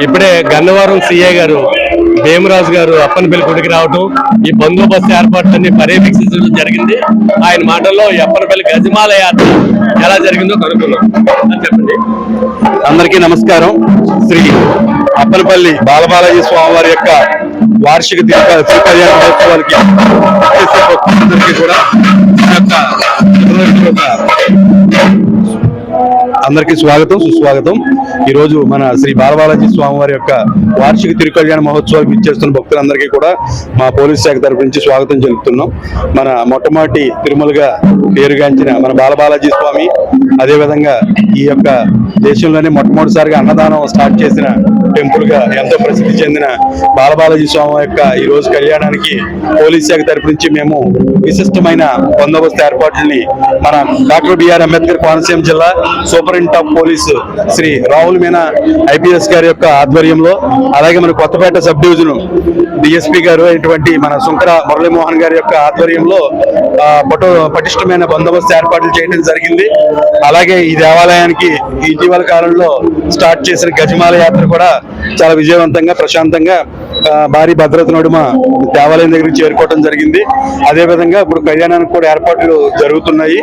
ఇప్పుడే గన్నవరం సిఐ గారు భీమరాజు గారు అప్పనపల్లి గుడికి రావటం, ఈ బందోబస్తు ఏర్పాట్లన్నీ పర్యవేక్షించడం జరిగింది. ఆయన మాటల్లో ఈ అప్పనపల్లి గజమాల యాత్ర ఎలా జరిగిందో కనుక్కున్నాం. చెప్పండి. అందరికీ నమస్కారం. శ్రీ అప్పనపల్లి బాలబాలాజీ స్వామివారి యొక్క వార్షిక శ్రీకళ్యాణ మహోత్సవాలకి అందరికీ స్వాగతం, సుస్వాగతం. ఈ రోజు మన శ్రీ బాలబాలాజీ స్వామివారి యొక్క వార్షిక తిరుకళ్యాణ మహోత్సవాలకు ఇచ్చేస్తున్న భక్తులందరికీ కూడా మా పోలీస్ శాఖ తరపు నుంచి స్వాగతం చెబుతున్నాం. మన మొట్టమొదటి తిరుమలగా పేరుగాంచిన మన బాలబాలాజీ స్వామి, అదేవిధంగా ఈ యొక్క దేశంలోనే మొట్టమొదటిసారిగా అన్నదానం స్టార్ట్ చేసిన టెంపుల్ గా ఎంతో ప్రసిద్ధి చెందిన బాలబాలాజీ స్వామి యొక్క ఈ రోజు కళ్యాణానికి పోలీస్ శాఖ తరపు నుంచి మేము విశిష్టమైన బందోబస్తు ఏర్పాట్లని మన డాక్టర్ బిఆర్ అంబేద్కర్ కోనసీమ జిల్లా superintendent of police Shri Rahul Meena IPS గారి యొక్క ఆధ్వర్యంలో, అలాగే మన కొత్తపేట సబ్ డివిజన్ డిఎస్పీ గారు అయినటువంటి మన సుంకర మురళీమోహన్ గారి యొక్క ఆధ్వర్యంలో పటిష్టమైన బందోబస్తు ఏర్పాట్లు చేయడం జరిగింది. అలాగే ఈ దేవాలయానికి ఇటీవల కాలంలో స్టార్ట్ చేసిన గజమాల యాత్ర కూడా చాలా విజయవంతంగా, ప్రశాంతంగా, భారీ భద్రత నడుమ దేవాలయం దగ్గరికి చేరుకోవడం జరిగింది. అదేవిధంగా ఇప్పుడు కళ్యాణానికి కూడా ఏర్పాట్లు జరుగుతున్నాయి.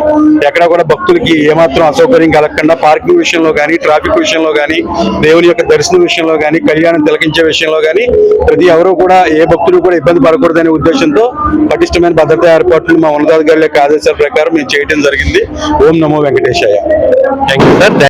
ఎక్కడ కూడా భక్తులకి ఏమాత్రం అసౌకర్యం కలగకుండా పార్కింగ్ విషయంలో కానీ, ట్రాఫిక్ విషయంలో కానీ, దేవుని యొక్క దర్శనం విషయంలో కానీ, కళ్యాణం తిలకించే విషయంలో కానీ ప్రతి ఎవరు కూడా ఏ భక్తులు కూడా ఇబ్బంది పడకూడదనే ఉద్దేశంతో పటిష్టమైన భద్రతా ఏర్పాట్లు మా ఉన్నతాధికారుల యొక్క ఆదేశాల ప్రకారం మేము చేయడం జరిగింది. ఓం నమో వెంకటేశాయ. Thank you sir.